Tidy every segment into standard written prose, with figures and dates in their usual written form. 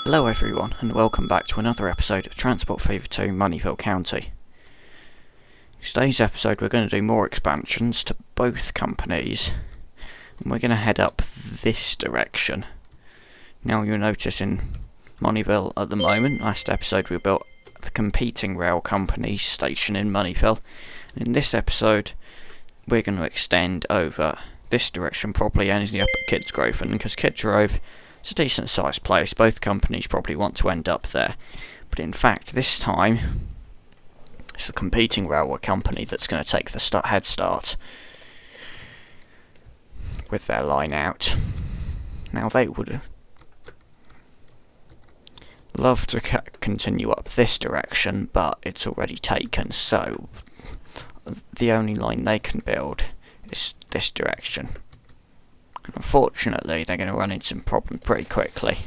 Hello everyone, and welcome back to another episode of Transport Fever 2 Moneyville County. In today's episode we're going to do more expansions to both companies, and we're going to head up this direction. Now you'll notice in Moneyville at the moment, last episode we built the competing rail company station in Moneyville, and in this episode we're going to extend over this direction, probably ending up at Kidsgrove, and because Kidsgrove, it's a decent sized place, both companies probably want to end up there. But in fact, this time, it's the competing railway company that's going to take the head start with their line out. Now, they would love to continue up this direction, but it's already taken, so the only line they can build is this direction. Unfortunately, they're going to run into some problems pretty quickly.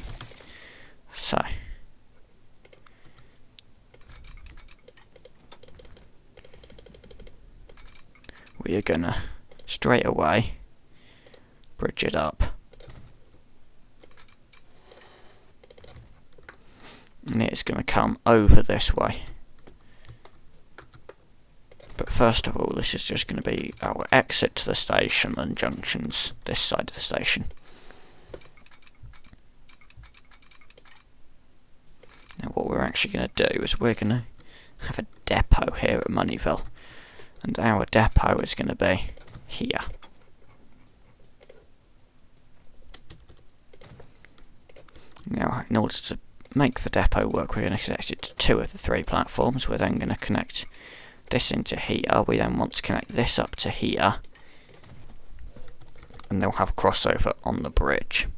So, we are going to straight away bridge it up. And it's going to come over this way. But first of all, this is just going to be our exit to the station and junctions this side of the station. Now what we're actually going to do is we're going to have a depot here at Moneyville. And our depot is going to be here. Now in order to make the depot work, we're going to connect it to 2 of the 3 platforms. We're then going to connect this into here. We then want to connect this up to here, and they'll have crossover on the bridge.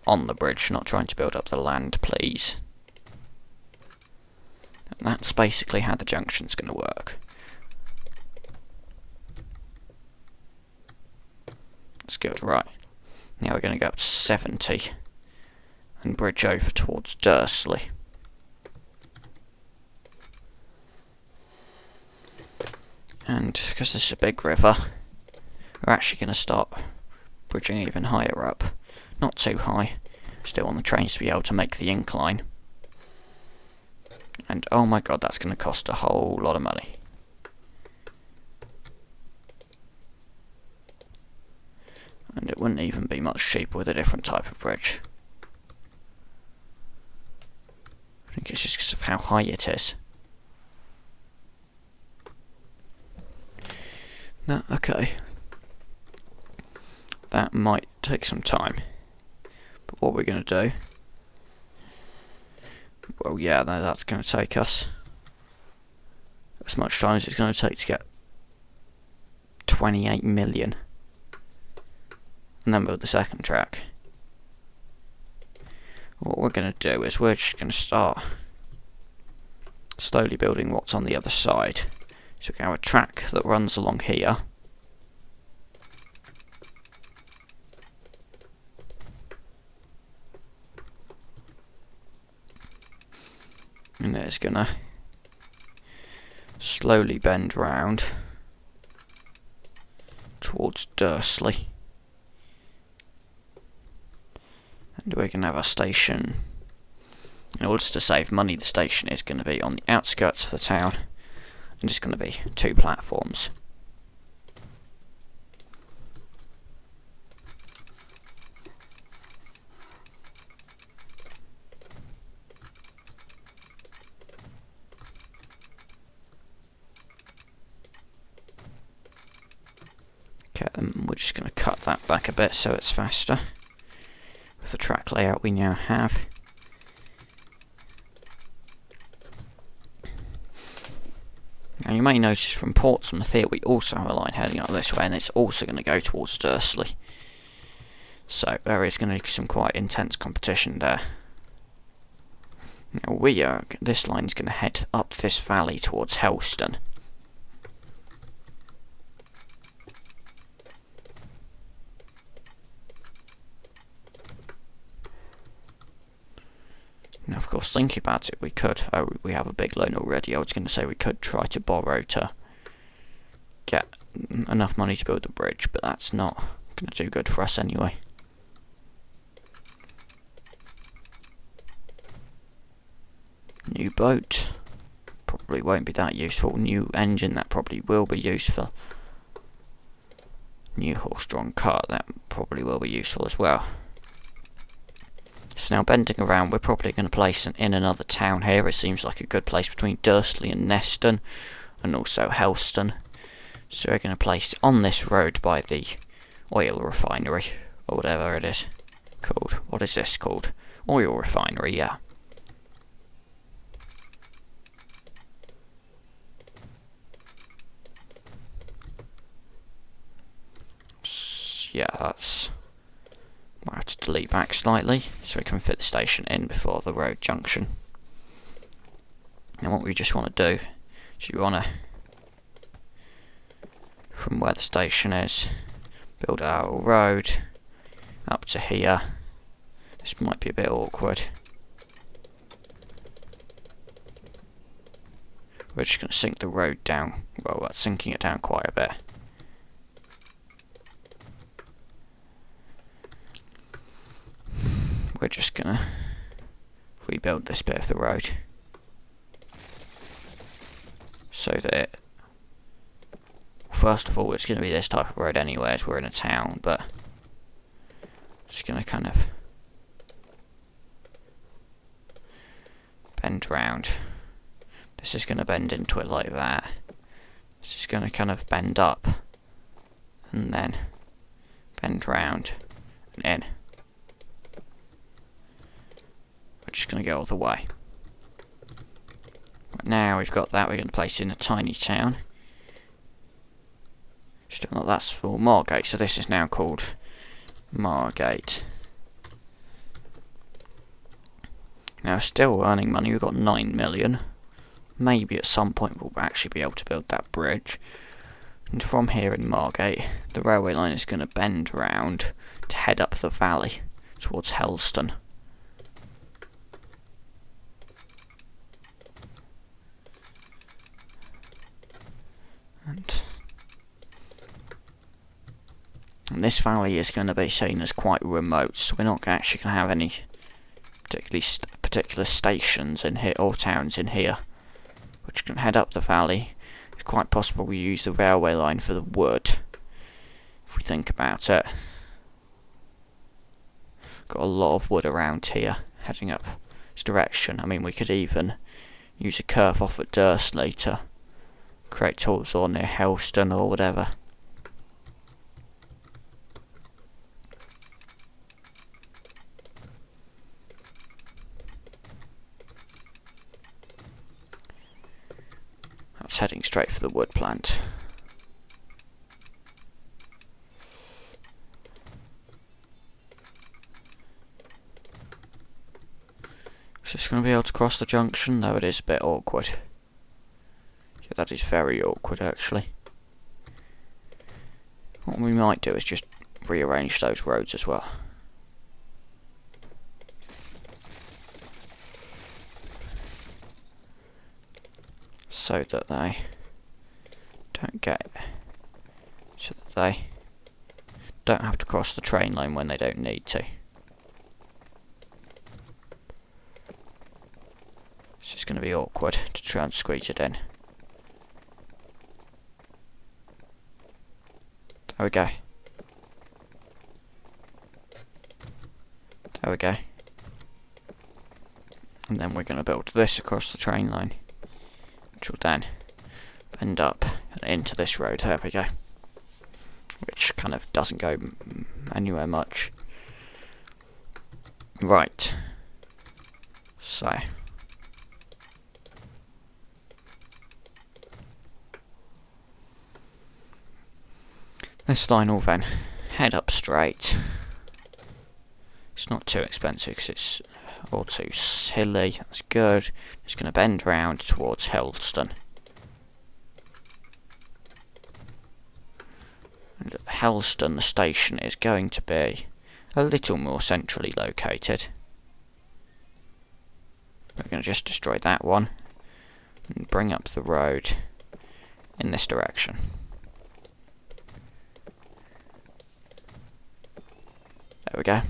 On the bridge, not trying to build up the land, please. And that's basically how the junction's going to work. That's good, right. Now we're going to go up to 70 and bridge over towards Dursley. And because this is a big river, we're actually going to start bridging even higher up. Not too high, still on the trains to be able to make the incline. And oh my god, that's going to cost a whole lot of money. And it wouldn't even be much cheaper with a different type of bridge. I think it's just because of how high it is. No, okay. That might take some time. But what we're going to do... Well, yeah, no, that's going to take us as much time as it's going to take to get 28 million. And then build the second track. What we're going to do is we're just going to start slowly building what's on the other side. So we have a track that runs along here. And it's gonna slowly bend round towards Dursley. And we're gonna have our station. In order to save money, the station is going to be on the outskirts of the town. And it's going to be 2 platforms. Okay, we're just going to cut that back a bit so it's faster with the track layout we now have. Now you may notice from Portsmouth here we also have a line heading up this way, and it's also going to go towards Dursley. So there is going to be some quite intense competition there. Now this line is going to head up this valley towards Helston. Now, of course, thinking about it, we could. We have a big loan already. I was going to say we could try to borrow to get enough money to build the bridge, but that's not going to do good for us anyway. New boat. Probably won't be that useful. New engine, that probably will be useful. New horse-drawn cart, that probably will be useful as well. So now bending around, we're probably going to place in another town here. It seems like a good place between Dursley and Neston, and also Helston. So we're going to place it on this road by the oil refinery, or whatever it is called. What is this called? Oil refinery, yeah. Yeah, that's... Might have to delete back slightly so we can fit the station in before the road junction. And what we just want to do is you want to, from where the station is, build our road up to here. This might be a bit awkward. We're just going to sink the road down. Well, that's sinking it down quite a bit. We're just going to rebuild this bit of the road so that first of all it's going to be this type of road anyway as we're in a town, but just going to kind of bend round. This is going to bend into it like that. This is going to kind of bend up and then bend round and in. Just going to go all the way. Right, now we've got that, we're going to place it in a tiny town. Still not that small. Margate, so this is now called Margate. Now still earning money, we've got 9 million. Maybe at some point we'll actually be able to build that bridge. And from here in Margate, the railway line is going to bend round to head up the valley towards Helston. And this valley is going to be seen as quite remote, so we're not actually going to have any particular stations in here or towns in here. We're just going to head up the valley. It's quite possible we use the railway line for the wood, if we think about it. Got a lot of wood around here, heading up this direction. I mean, we could even use a curve off at Dursley to create tools or near Helston or whatever. That's heading straight for the wood plant. Is this going to be able to cross the junction? No, it is a bit awkward. Yeah, that is very awkward actually. What we might do is just rearrange those roads as well. So that they don't get... so that they don't have to cross the train line when they don't need to. It's just going to be awkward to try and squeeze it in. There we go. There we go. And then we're going to build this across the train line, which will then bend up and into this road. There we go. Which kind of doesn't go anywhere much. Right. So. This line will then head up straight. It's not too expensive because it's all too hilly. That's good. It's going to bend round towards Helston. And at Helston, the station is going to be a little more centrally located. We're going to just destroy that one and bring up the road in this direction. There we go.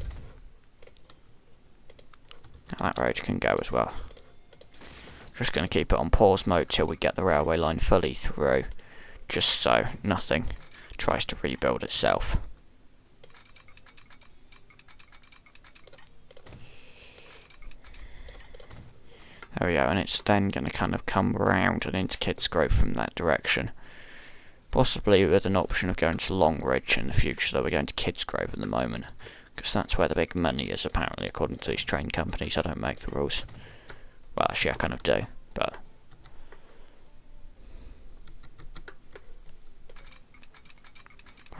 Now that road can go as well. Just going to keep it on pause mode till we get the railway line fully through, just so nothing tries to rebuild itself. There we go, and it's then going to kind of come around and into Kidsgrove from that direction. Possibly with an option of going to Longridge in the future, though we're going to Kidsgrove at the moment. Because that's where the big money is, apparently, according to these train companies. I don't make the rules. Well, actually, I kind of do, but...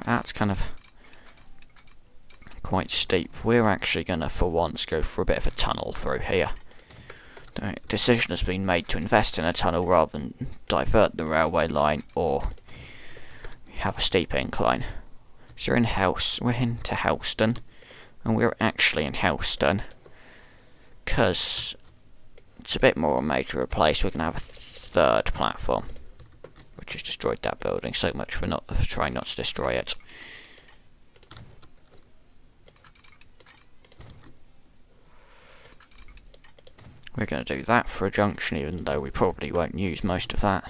that's kind of quite steep. We're actually going to, for once, go for a bit of a tunnel through here. The decision has been made to invest in a tunnel rather than divert the railway line or have a steep incline. So we're into Helston, and we're actually in Helston because it's a bit more major a place. We're going to have a third platform, which has destroyed that building. So much for trying not to destroy it. We're going to do that for a junction, even though we probably won't use most of that.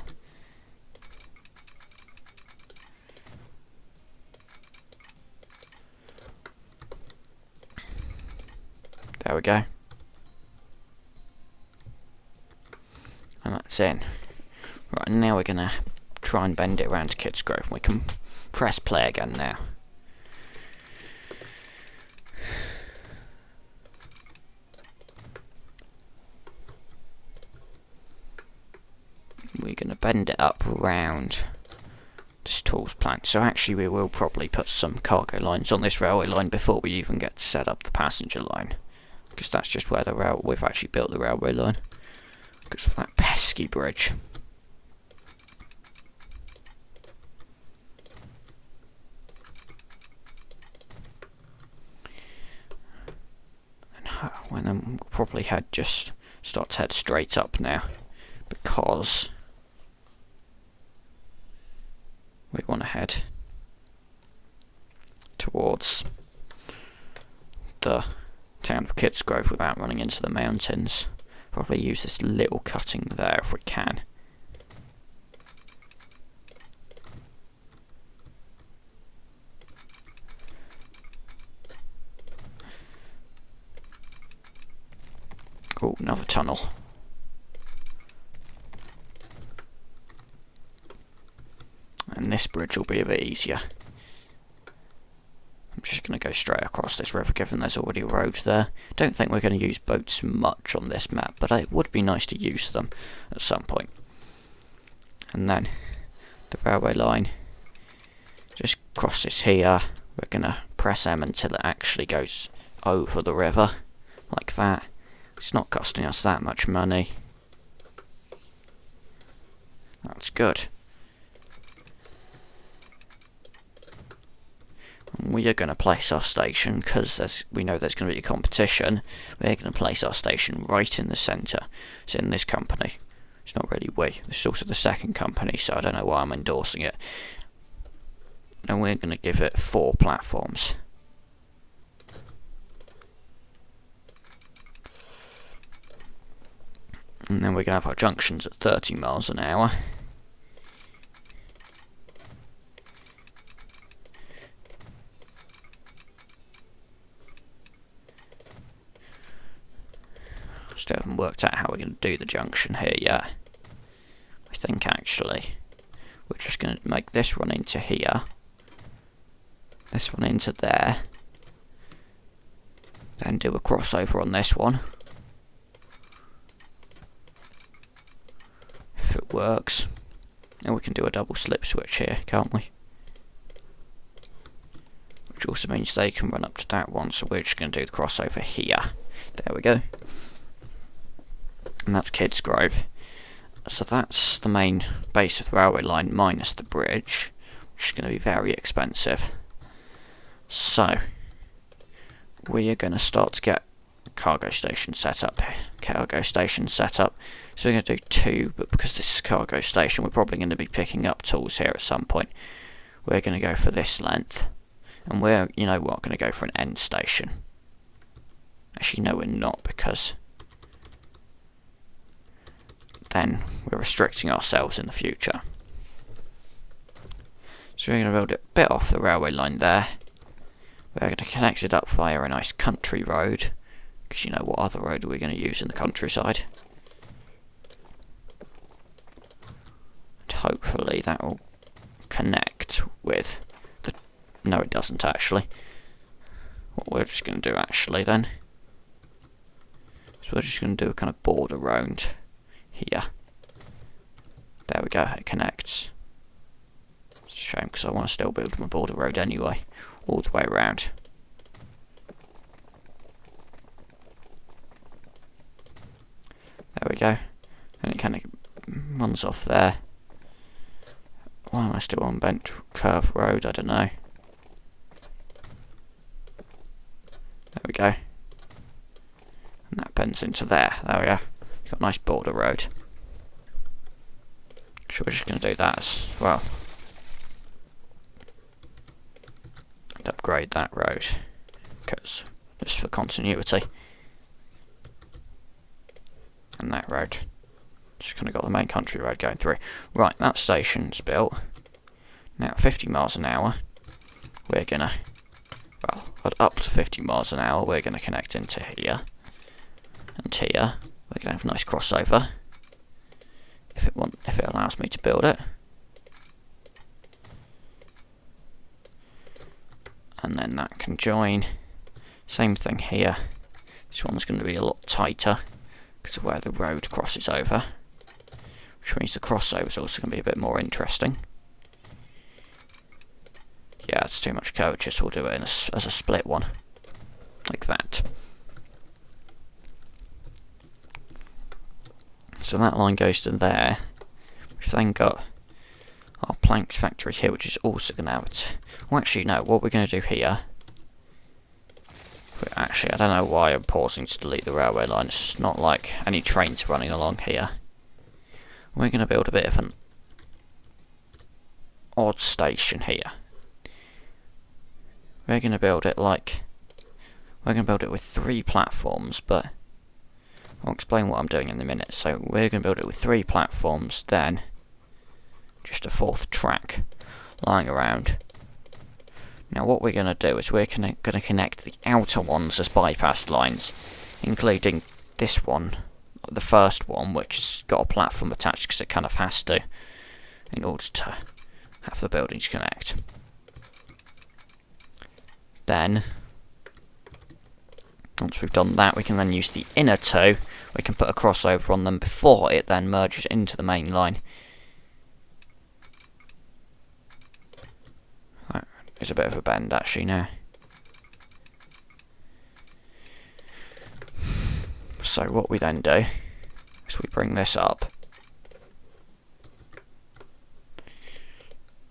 There we go. And that's in. Right, now we're going to try and bend it around to Kidsgrove. We can press play again now. We're going to bend it up around this tools plant. So actually we will probably put some cargo lines on this railway line before we even get to set up the passenger line. Because that's just where we've actually built the railway line. Because of that pesky bridge. And then we'll probably start to head straight up now. Because we want to head towards the town of Kidsgrove without running into the mountains. Probably use this little cutting there if we can. Oh, another tunnel. And this bridge will be a bit easier. I'm just going to go straight across this river, given there's already a road there. Don't think we're going to use boats much on this map, but it would be nice to use them at some point. And then the railway line just crosses here. We're going to press M until it actually goes over the river, like that. It's not costing us that much money. That's good. We are going to place our station, because we know there's going to be a competition. We're going to place our station right in the centre. It's in this company. It's not really we. This is also the second company, so I don't know why I'm endorsing it. And we're going to give it 4 platforms. And then we're going to have our junctions at 30 miles an hour. Still haven't worked out how we're going to do the junction here yet. I think actually we're just going to make this run into here, this run into there, then do a crossover on this one. If it works. And we can do a double slip switch here, can't we? Which also means they can run up to that one, so we're just going to do the crossover here. There we go. And that's Kidsgrove. So that's the main base of the railway line minus the bridge, which is going to be very expensive. So we are going to start to get cargo station set up. So we're going to do 2, but because this is cargo station, we're probably going to be picking up tools here at some point. We're going to go for this length, and we're, you know what, going to go for an end station. Actually, no, we're not, because then we're restricting ourselves in the future. So we're going to build it a bit off the railway line there. We're going to connect it up via a nice country road, because you know what other road are we going to use in the countryside. And hopefully that will connect with the... No, it doesn't actually. What we're just going to do actually then, so we're just going to do a kind of border road here. There we go, it connects. It's a shame because I want to still build my border road anyway, all the way around. There we go. And it kind of runs off there. Why am I still on bent curve road? I don't know. There we go. And that bends into there. There we go. You've got a nice border road. So we're just going to do that as well. And upgrade that road, because just for continuity. And that road. Just kind of got the main country road going through. Right, that station's built. Now at 50 miles an hour, we're going to, well, at up to 50 miles an hour, we're going to connect into here. And here, we're going to have a nice crossover. If it allows me to build it. And then that can join. Same thing here. This one's going to be a lot tighter because of where the road crosses over, which means the crossover is also going to be a bit more interesting. Yeah, it's too much curvature, so we'll do it as a split one, like that. So that line goes to there. We've then got our planks factory here, which is also going to have it. Well, actually, no, what we're going to do here... Actually, I don't know why I'm pausing to delete the railway line. It's not like any trains running along here. We're going to build a bit of an odd station here. We're going to build it like... We're going to build it with 3 platforms, but... I'll explain what I'm doing in a minute. So we're going to build it with 3 platforms, then just a 4th track lying around. Now what we're going to do is we're going to connect the outer ones as bypass lines, including this one, the first one, which has got a platform attached because it kind of has to, in order to have the buildings connect. Then, once we've done that, we can then use the inner 2. We can put a crossover on them before it then merges into the main line. There's a bit of a bend actually now. So what we then do is we bring this up.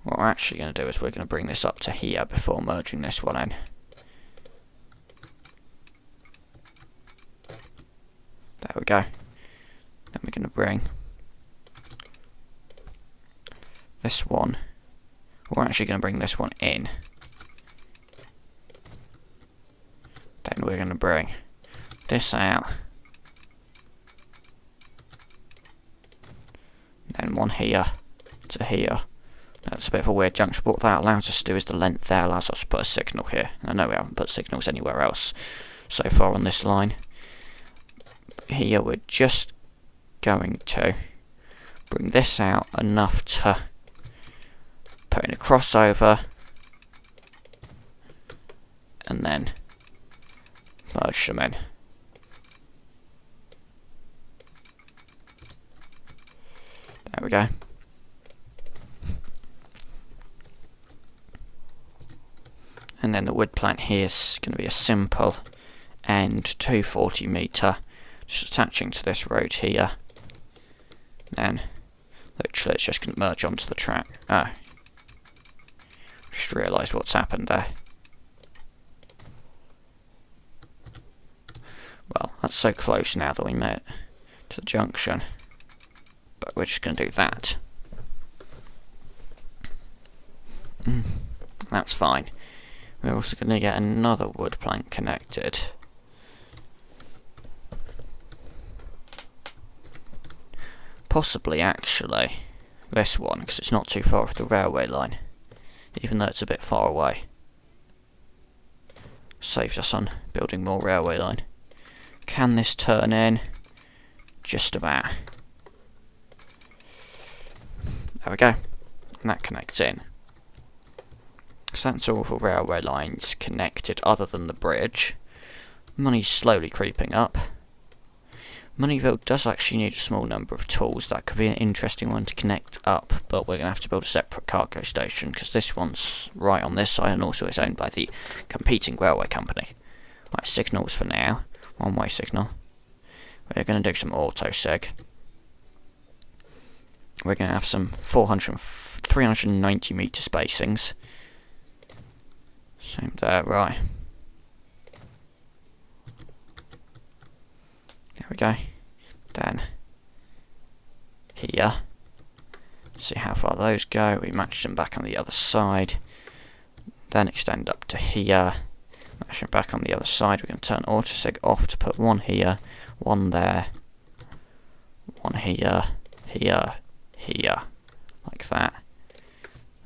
What we're actually going to do is we're going to bring this up to here before merging this one in. There we go. Then we're going to bring this one. We're actually going to bring this one in. Then we're going to bring this out. Then one here to here. That's a bit of a weird junction, but what that allows us to do is the length there allows us to put a signal here. I know we haven't put signals anywhere else so far on this line. Here we're just going to bring this out enough to put in a crossover and then merge them in. There we go. And then the wood plant here is going to be a simple end 240 metre, just attaching to this road here. Then literally it's just going to merge onto the track. Oh, just realised what's happened there. Well, that's so close now that we made it to the junction, but we're just going to do that. That's fine. We're also going to get another wood plank connected. Possibly, actually, this one, because it's not too far off the railway line, even though it's a bit far away. Saves us on building more railway line. Can this turn in? Just about. There we go. And that connects in. So that's all the railway lines connected other than the bridge. Money's slowly creeping up. Moneyville does actually need a small number of tools. That could be an interesting one to connect up, but we're going to have to build a separate cargo station because this one's right on this side and also it's owned by the competing railway company. Right, signals for now. One-way signal. We're going to do some auto-sig. We're going to have some 390 metre spacings. Same there, right. There we go. Then here. See how far those go. We match them back on the other side. Then extend up to here. Match them back on the other side. We're going to turn autosig off to put one here, one there, one here, here, here, like that.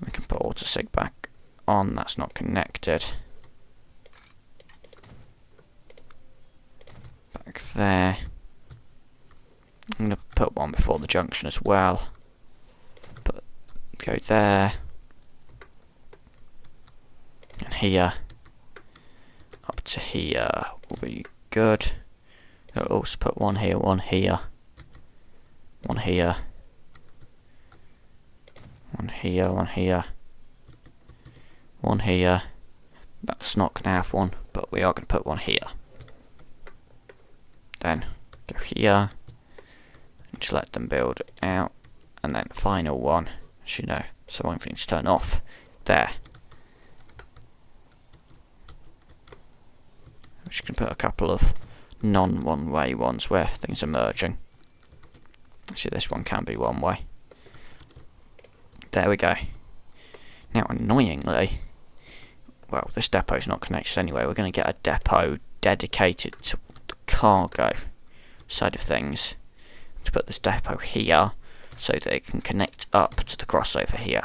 We can put autosig back on. That's not connected. Back there. I'm going to put one before the junction as well. Go there. And here. Up to here will be good. I'll also put one here, one here. One here. One here, one here. One here. That's not going to have one, but we are going to put one here. Then go here. And just let them build out. And then final one, as you know, so everything's turned off. There. I'm just going to put a couple of non-one-way ones where things are merging. See, this one can be one way. There we go. Now, annoyingly, well, this depot's not connected anyway. We're going to get a depot dedicated to the cargo side of things. To put this depot here so that it can connect up to the crossover here.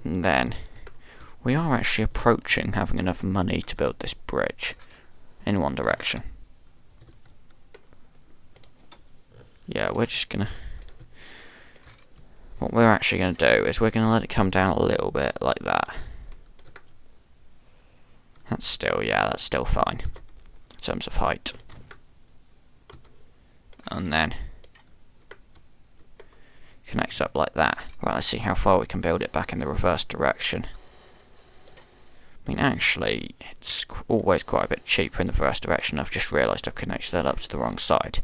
And then we are actually approaching having enough money to build this bridge in one direction. Yeah, we're just gonna... What we're actually going to do is we're going to let it come down a little bit like that. That's still, yeah, that's still fine in terms of height. And then connects up like that. Right, let's see how far we can build it back in the reverse direction. I mean, actually, it's always quite a bit cheaper in the reverse direction. I've just realised I've connected that up to the wrong side.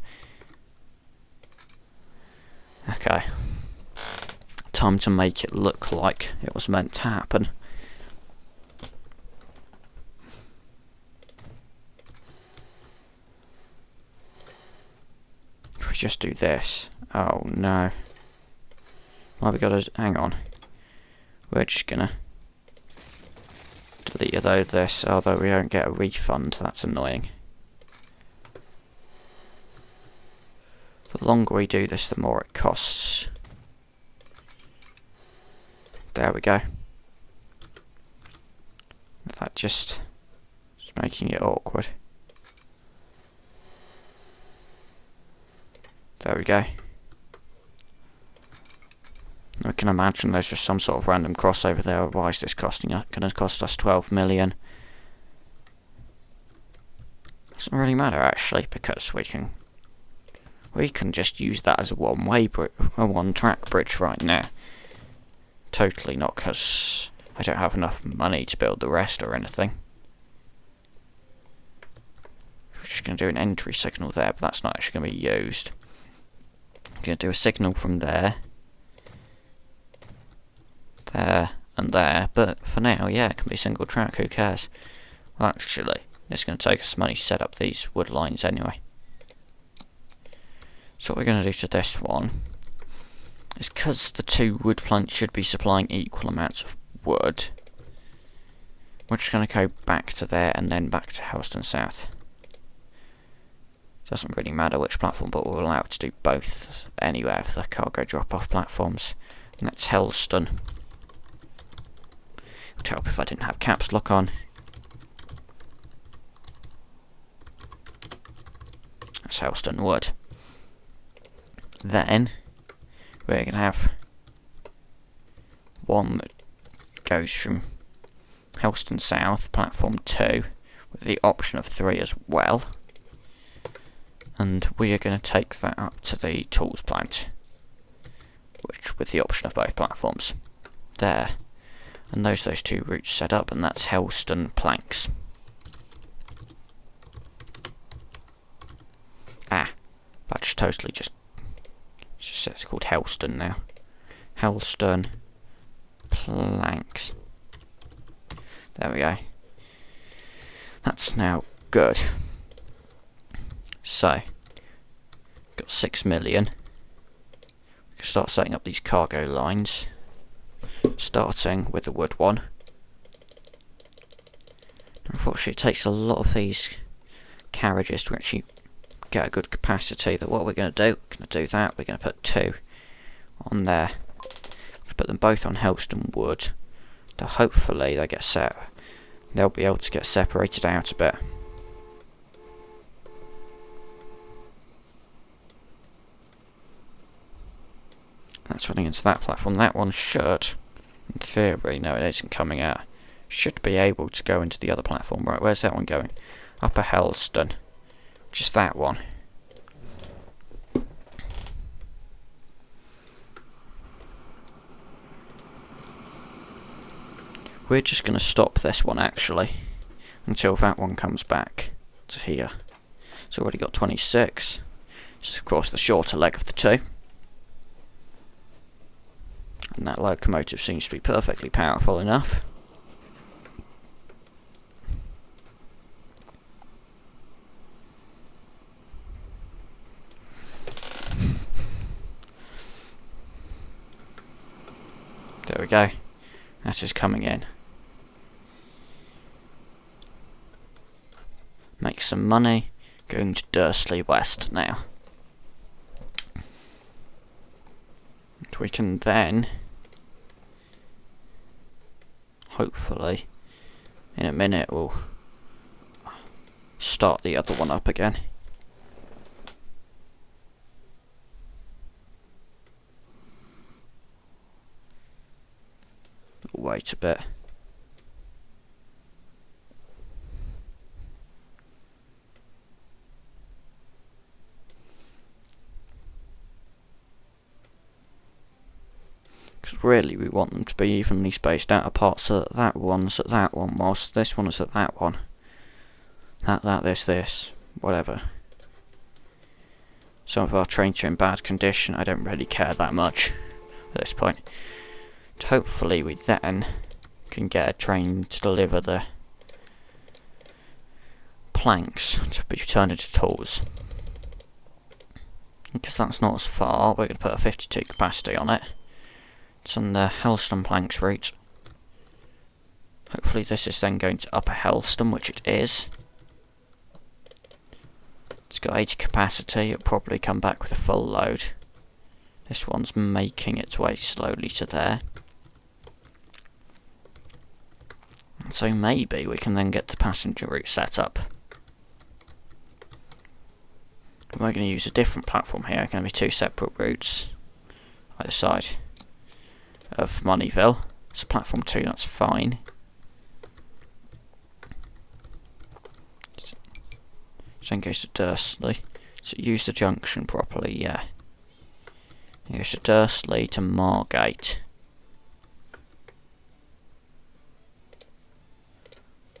Okay. Time to make it look like it was meant to happen. If we just do this. Oh no. Well, we gotta hang on. We're just gonna delete this, although we don't get a refund. That's annoying. The longer we do this, the more it costs. There we go. That just is making it awkward. There we go. I can imagine there's just some sort of random crossover there. Why is this going to cost us 12 million? Doesn't really matter actually, because we can just use that as a one-track bridge right now. Totally not because I don't have enough money to build the rest or anything. We're just going to do an entry signal there, but that's not actually going to be used. I'm going to do a signal from there. There and there, but for now, yeah, it can be single track, who cares? Well, actually, it's going to take us money to set up these wood lines anyway. So what we're going to do to this one is, because the two wood planks should be supplying equal amounts of wood, we're just going to go back to there and then back to Helston South. Doesn't really matter which platform, but we'll allow it to do both anywhere for the cargo drop-off platforms. And that's Helston. It would help if I didn't have caps lock on. That's Helston Wood. Then we're going to have one that goes from Helston South, platform 2, with the option of 3 as well. And we are going to take that up to the tools plant, which with the option of both platforms. There. And those two routes set up, and that's Helston Planks. That just totally it's called Helston now. Helston Planks. There we go. That's now good. So, got 6 million. We can start setting up these cargo lines, starting with the wood one. Unfortunately, it takes a lot of these carriages to actually get a good capacity. That what we're going to do, that. We're going to put 2 on there. Put them both on Helston Wood. So hopefully they get set. They'll be able to get separated out a bit. That's running into that platform. That one should, in theory, no, it isn't coming out. Should be able to go into the other platform. Right, where's that one going? Upper Helston. Just that one. We're just going to stop this one actually until that one comes back to here. It's already got 26. It's of course the shorter leg of the two. And that locomotive seems to be perfectly powerful enough. There we go. That is coming in. Make some money. Going to Dursley West now. And we can then, hopefully, in a minute we'll start the other one up again. Wait a bit. Because really we want them to be evenly spaced out apart, so that one's at that one whilst this one is at that one. This, whatever. Some of our trains are in bad condition. I don't really care that much at this point. Hopefully we then can get a train to deliver the planks to be turned into tools. Because that's not as far, we're going to put a 52 capacity on it. It's on the Helston Planks route. Hopefully this is then going to Upper Helston, which it is. It's got 80 capacity, it'll probably come back with a full load. This one's making its way slowly to there. So maybe we can then get the passenger route set up. We're going to use a different platform here. It's going to be 2 separate routes either side of Moneyville. So platform 2, that's fine. So then goes to Dursley. So use the junction properly, yeah. It goes to Dursley to Margate.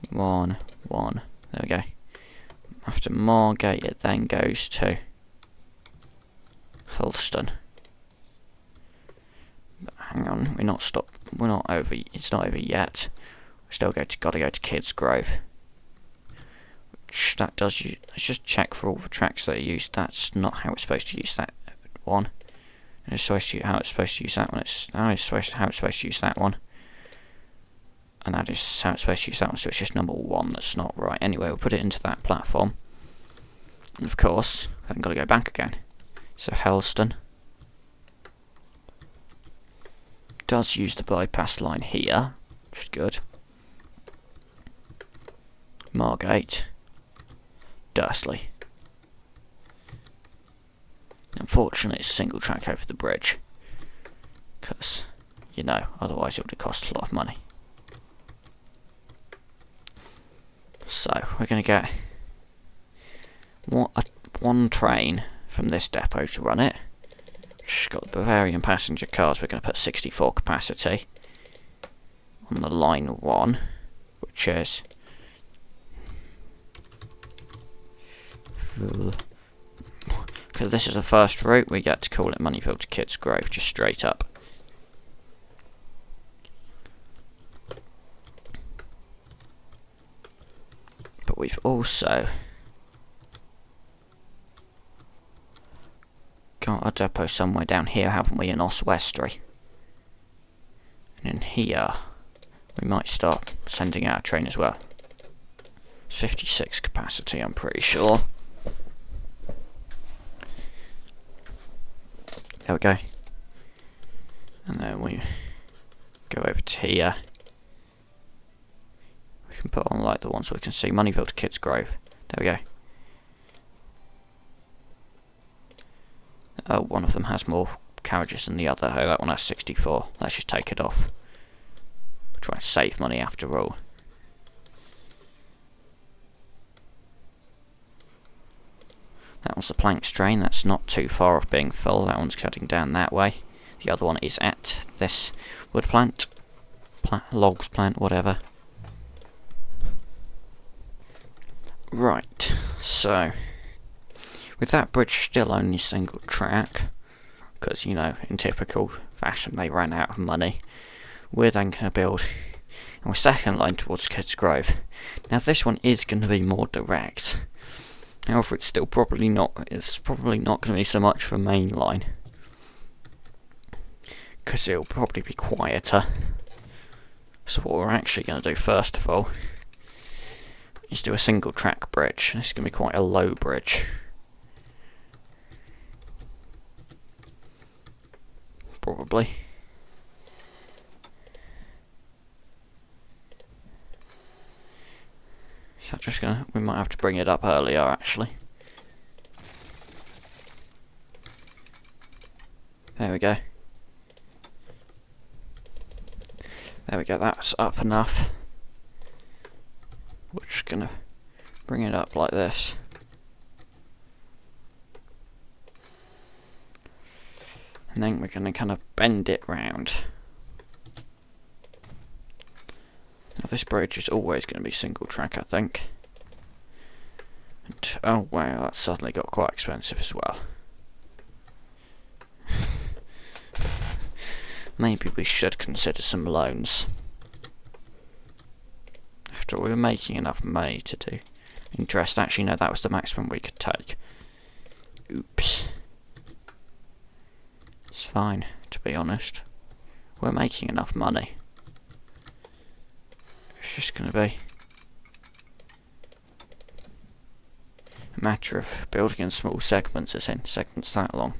One. There we go. After Margate, it then goes to Helston. But hang on, we're not over. It's not over yet. We still got to go to Kids Grove. Which that does. Let's just check for all the tracks that are used. That's not how it's supposed to use that one. It's supposed to how it's supposed to use that one. It's how it's supposed to use that one. And that is how it's supposed to use that one, so it's just number 1 that's not right. Anyway, we'll put it into that platform. And of course, I've got to go back again. So Helston does use the bypass line here, which is good. Margate, Dursley. Unfortunately, it's a single track over the bridge, because, you know, otherwise it would have cost a lot of money. So, we're going to get one train from this depot to run it. Which has got Bavarian passenger cars. We're going to put 64 capacity on the line 1, which is because this is the first route, we get to call it Moneyville to Kidsgrove, just straight up. But we've also got a depot somewhere down here, haven't we, in Oswestry? And in here, we might start sending out a train as well. It's 56 capacity, I'm pretty sure. There we go. And then we go over to here. We can put on like the ones we can see. Moneyville to Kidsgrove. There we go. Oh, one of them has more carriages than the other. Oh, that one has 64. Let's just take it off. Try and save money after all. That one's the planks train. That's not too far off being full. That one's cutting down that way. The other one is at this wood plant. Logs plant, whatever. Right, so with that bridge still only single track, because, you know, in typical fashion they ran out of money, we're then going to build our second line towards Kidsgrove. Now this one is going to be more direct. However, it's still probably not. It's probably not going to be so much for main line, because it'll probably be quieter. So what we're actually going to do first of all is do a single track bridge. This is going to be quite a low bridge. Probably. So just gonna, we might have to bring it up earlier actually. There we go. There we go, that's up enough. We're just gonna bring it up like this. And then we're gonna kind of bend it round. Now this bridge is always going to be single track, I think. And, oh wow, that's suddenly got quite expensive as well. Maybe we should consider some loans. After all, we were making enough money to do interest. Actually, no, that was the maximum we could take. Oops. It's fine, to be honest. We're making enough money. It's just going to be a matter of building in small segments, as in segments that long.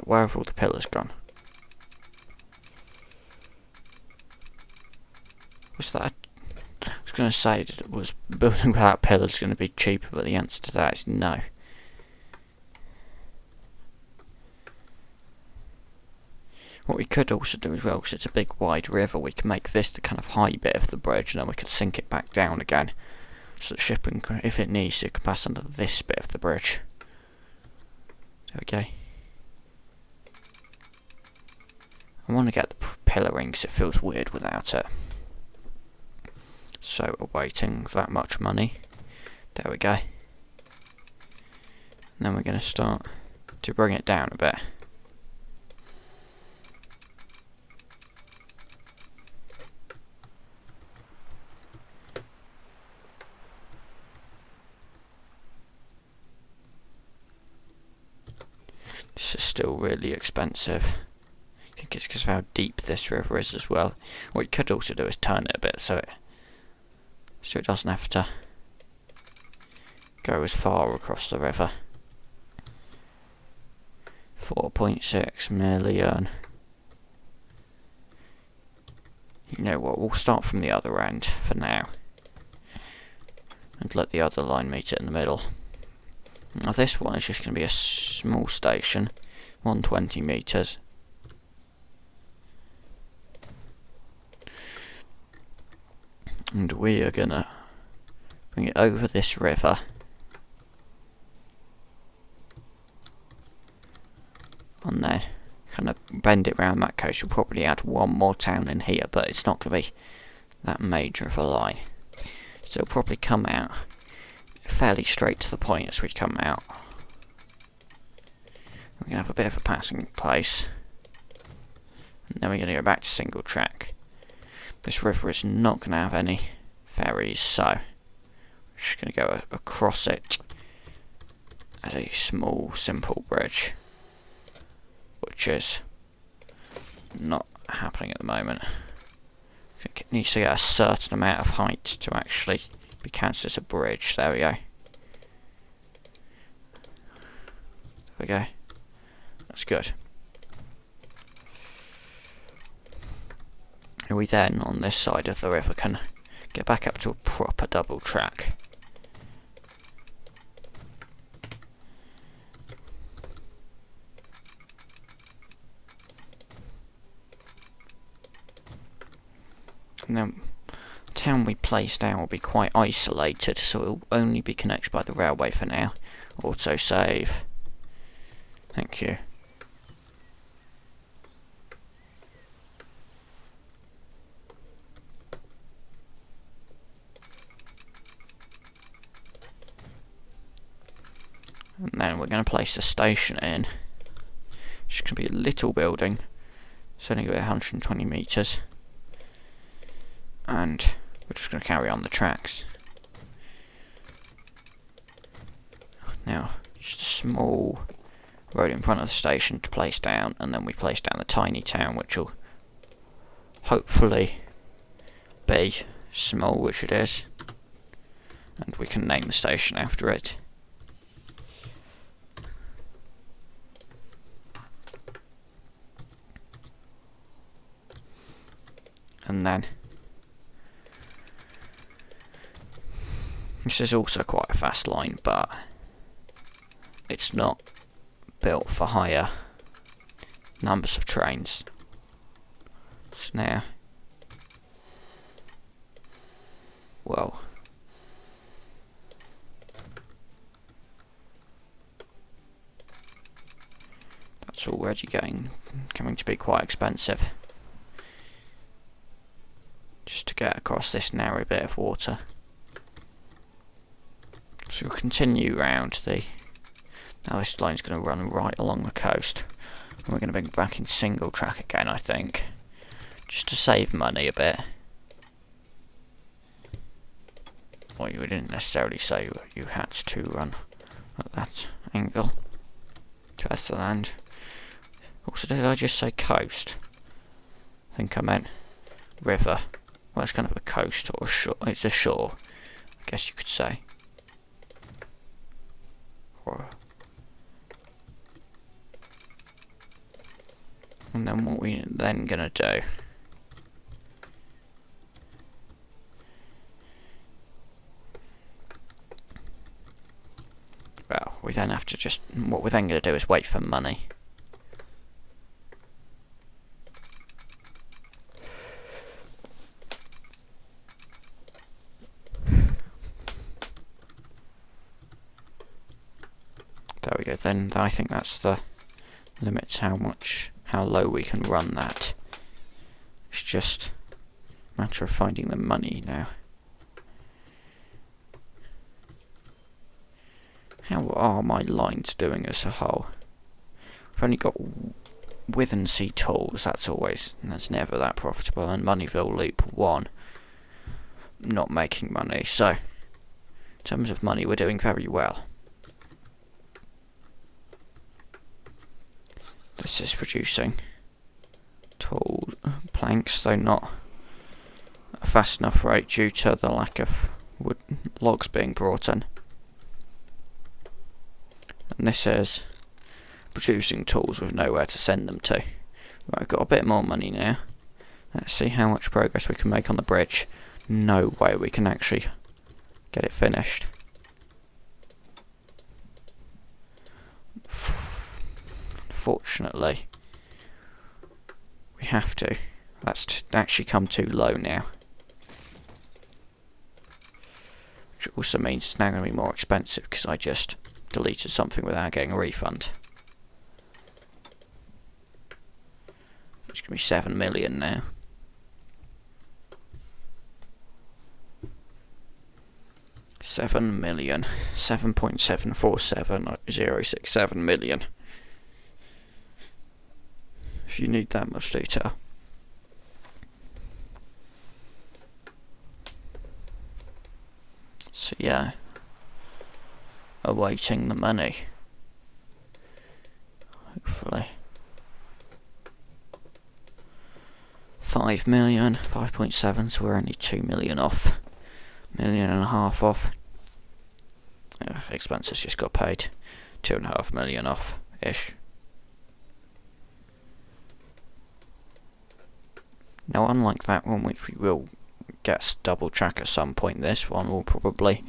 Where have all the pillars gone? Was that? I was going to say that it was building without pillars going to be cheaper, but the answer to that is no. What we could also do as well, because it's a big wide river, we can make this the kind of high bit of the bridge, and then we could sink it back down again, so that shipping, if it needs to, can pass under this bit of the bridge. There we go. I want to get the pillar in because it feels weird without it. So awaiting that much money. There we go. And then we're going to start to bring it down a bit. This is still really expensive. I think it's because of how deep this river is as well. What you could also do is turn it a bit so it doesn't have to go as far across the river. 4.6 million. You know what, we'll start from the other end for now. And let the other line meet it in the middle. Now this one is just going to be a small station. 120 metres. And we are going to bring it over this river. And then kind of bend it round that coast. We'll probably add one more town in here, but it's not going to be that major of a line. So it'll probably come out fairly straight to the point as we come out. We're going to have a bit of a passing place. And then we're going to go back to single track. This river is not going to have any ferries, so we're just going to go across it as a small, simple bridge, which is not happening at the moment. It needs to get a certain amount of height to actually be counted as a bridge. There we go. There we go. That's good. And we then, on this side of the river, can get back up to a proper double track. And then the town we place down will be quite isolated, so it will only be connected by the railway for now. Auto save. Thank you. And then we're going to place a station in. It's going to be a little building. It's only going to be 120 metres. And we're just going to carry on the tracks. Now, just a small road in front of the station to place down, and then we place down the tiny town, which will hopefully be small, which it is. And we can name the station after it. And then this is also quite a fast line, but it's not built for higher numbers of trains. So now, well, that's already coming to be quite expensive. Just to get across this narrow bit of water. So we'll continue round now this line's going to run right along the coast. And we're going to bring it back in single track again, I think. Just to save money a bit. Well, you didn't necessarily say you had to run at that angle. That's the land. Also, did I just say coast? I think I meant river. Well, it's kind of a coast or a shore. It's a shore, I guess you could say. And then what we're then gonna do well, we then have to what we're then gonna do is wait for money. There we go, then I think that's the limits how low we can run that. It's just a matter of finding the money now. How are my lines doing as a whole? I've only got Withensea Tools, that's never that profitable, and Moneyville Loop 1, not making money, so in terms of money we're doing very well. This is producing tall planks, though not a fast enough rate due to the lack of wood logs being brought in. And this is producing tools with nowhere to send them to. Right, I've got a bit more money now. Let's see how much progress we can make on the bridge. No way we can actually get it finished. Unfortunately, we have to. That's actually come too low now. Which also means it's now going to be more expensive because I just deleted something without getting a refund. It's going to be 7 million now. $7,747,067 million. If you need that much detail. So yeah, awaiting the money. Hopefully. 5 million, 5.7, so we're only 2 million off. $1.5 million off. Expenses just got paid. 2.5 million off ish. Now, unlike that one, which we will get double track at some point, this one will probably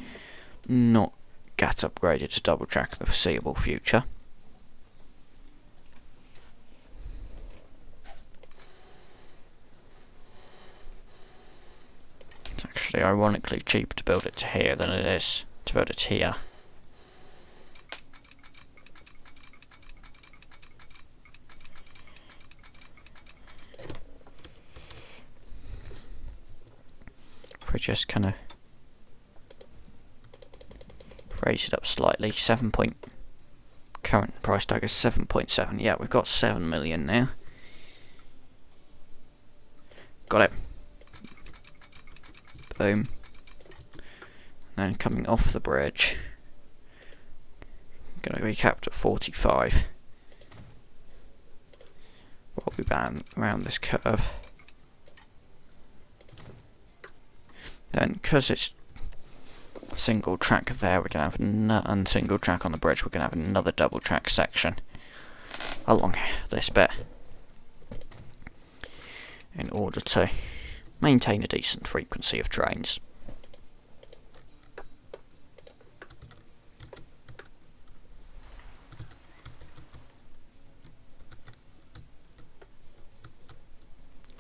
not get upgraded to double track in the foreseeable future. It's actually ironically cheaper to build it to here than it is to build it here. If we just kind of raise it up slightly, current price tag is 7.7. Yeah, we've got 7 million now. Got it. Boom. And then coming off the bridge, going to be capped at 45. We'll be around this curve. Then, because it's a single track there, we're going to have and single track on the bridge, we're going to have another double track section along this bit in order to maintain a decent frequency of trains.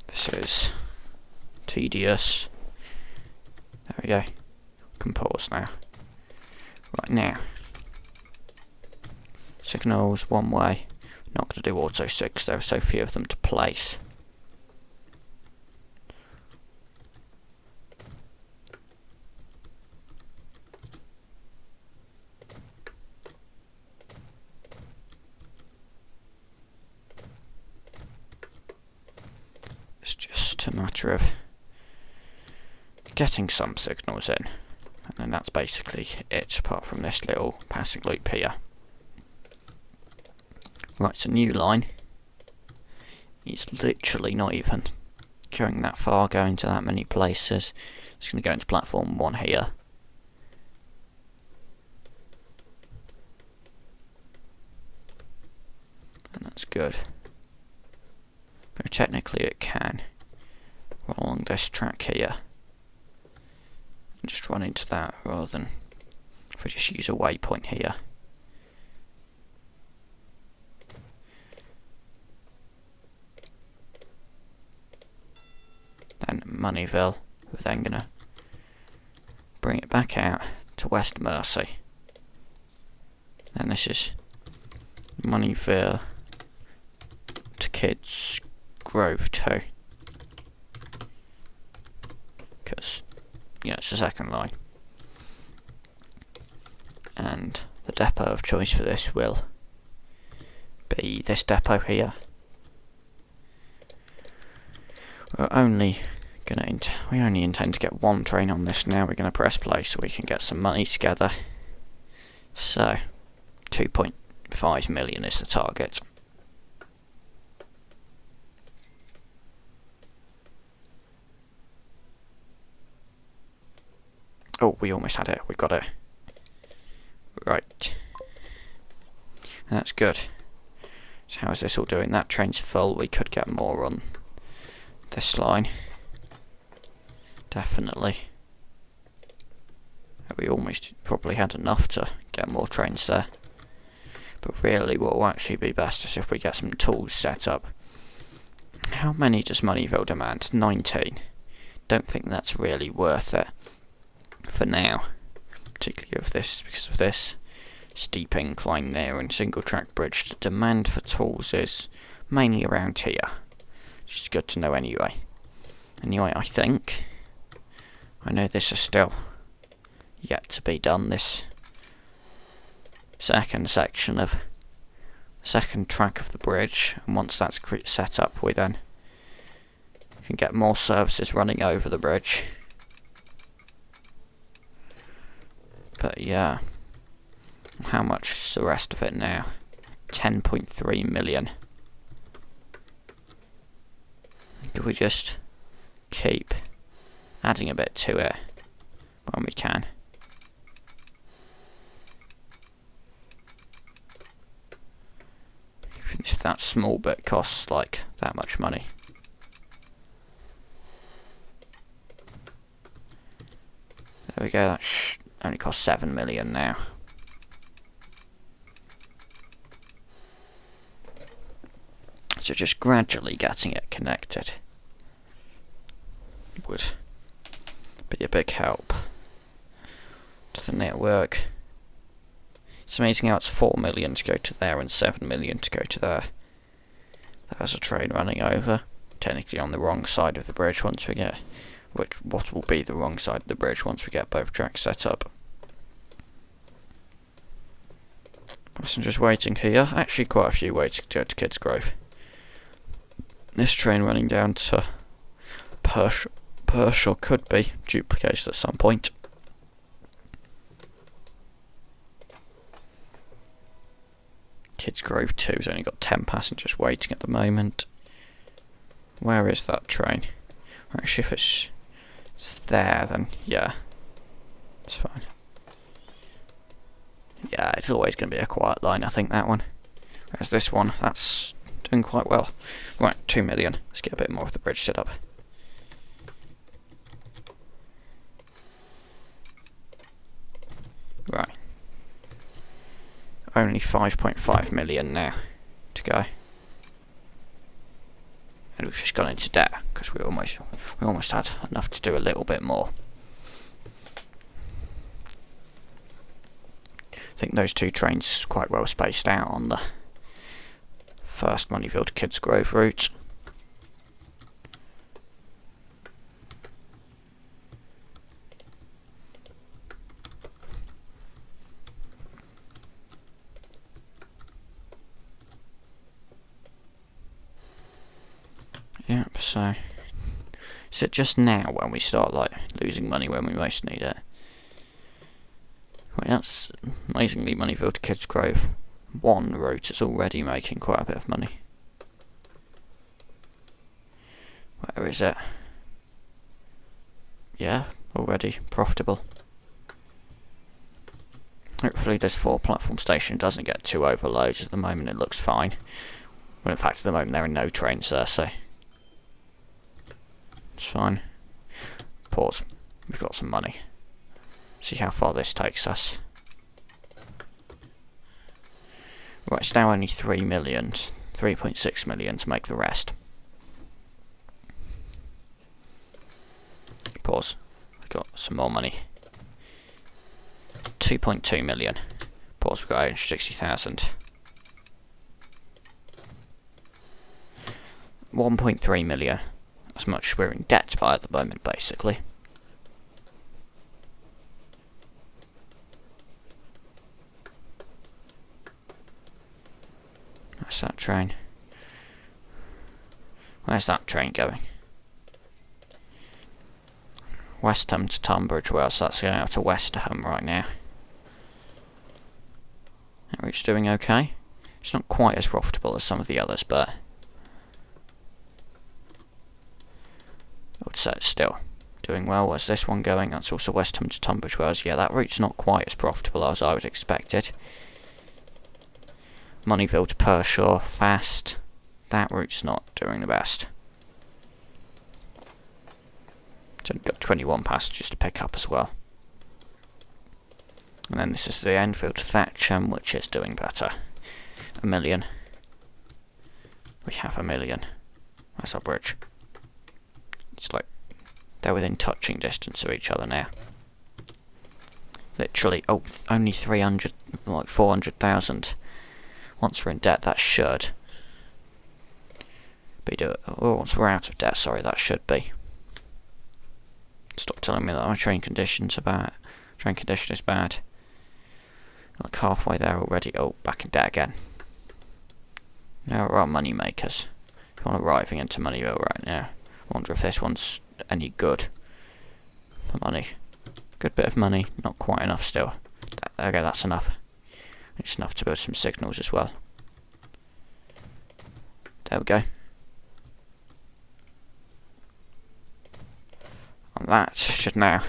This is tedious. There we go. Can pause now. Right now. Signals one way. Not going to do auto 6. There are so few of them to place. It's just a matter of getting some signals in, and then that's basically it, apart from this little passing loop here. Right, so new line. It's literally not even going that far, going to that many places. It's going to go into platform 1 here. And that's good. Though technically it can run along this track here. And just run into that rather than if we just use a waypoint here. Then Moneyville, we're then going to bring it back out to West Mersey. And this is Moneyville to Kids Grove 2. Because you know, it's the second line. And the depot of choice for this will be this depot here. We only intend to get one train on this now. We're going to press play so we can get some money together. So, 2.5 million is the target. Oh, we almost had it. We got it. Right. That's good. So how is this all doing? That train's full. We could get more on this line. Definitely. We almost probably had enough to get more trains there. But really what will actually be best is if we get some tools set up. How many does Moneyville demand? 19. Don't think that's really worth it for now. Particularly of this, because of this steep incline there and single track bridge. The demand for tools is mainly around here. Which is good to know anyway. Anyway, I think I know this is still yet to be done, this second section of second track of the bridge, and once that's set up we then can get more services running over the bridge. But yeah, how much is the rest of it now? 10.3 million. If we just keep adding a bit to it when we can. Even if that small bit costs like that much money. There we go, that only costs 7 million now. So just gradually getting it connected would be a big help to the network. It's amazing how it's 4 million to go to there and 7 million to go to there. There's a train running over, technically on the wrong side of the bridge once we get, what will be the wrong side of the bridge once we get both tracks set up. Passengers waiting here, actually quite a few waiting to go to Kids Grove. This train running down to Pershore could be duplicated at some point. Kids Grove 2's only got 10 passengers waiting at the moment. Where is that train? Actually, if it's there, then yeah, it's fine. Yeah, it's always going to be a quiet line, I think, that one. Whereas this one, that's doing quite well. Right, 2 million. Let's get a bit more of the bridge set up. Right. Only 5.5 million now to go. And we've just gone into debt because we almost had enough to do a little bit more. I think those two trains are quite well spaced out on the first Moneyville to Kids Grove route. Yep, so is it just now when we start like losing money when we most need it? Right, that's amazingly Moneyville to Kids Grove. One route is already making quite a bit of money. Where is it? Yeah, already profitable. Hopefully this 4-platform station doesn't get too overloaded. At the moment it looks fine. Well, in fact at the moment there are no trains there, so it's fine. Pause. We've got some money. See how far this takes us. Right, it's now only 3 million, 3.6 million to make the rest. Pause. We've got some more money. 2.2 million. Pause, we've got 860,000. 1.3 million. As much as we're in debt by at the moment, basically. Where's that train? Where's that train going? Westham to Tunbridge Wells, so that's going out to Westerham right now. That route's doing okay. It's not quite as profitable as some of the others, but I would say it's still doing well. Where's this one going? That's also Westham to Tunbridge Wells. Yeah, that route's not quite as profitable as I would expect it. Moneyville to Pershore fast. That route's not doing the best. It's only got 21 passengers to pick up as well. And then this is the Enfield to Thatcham, which is doing better. 1 million. We have 1 million. That's our bridge. It's like they're within touching distance of each other now. Literally, oh, only 300, like 400,000. Once we're in debt, that should be once we're out of debt, sorry, that should be. Stop telling me that my train condition is bad. Like halfway there already. Oh, back in debt again. Now we're our money makers. I'm arriving into Moneyville right now. I wonder if this one's any good for money. Good bit of money, not quite enough still. Okay, that's enough. It's enough to build some signals as well. There we go. And that should now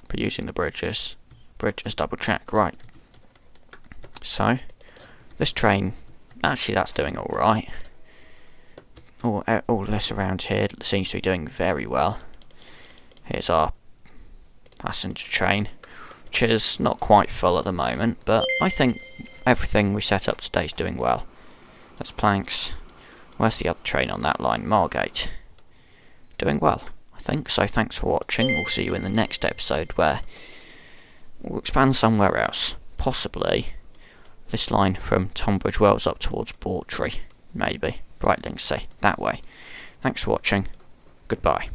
be using the bridges. Bridges double check, right. So, this train, actually that's doing alright. All this around here seems to be doing very well. Here's our passenger train, which is not quite full at the moment, but I think everything we set up today is doing well. That's planks. Where's the other train on that line? Margate. Doing well, I think. So thanks for watching. We'll see you in the next episode where we'll expand somewhere else. Possibly this line from Tonbridge Wells up towards Bawtry. Maybe. Brightlingsea. That way. Thanks for watching. Goodbye.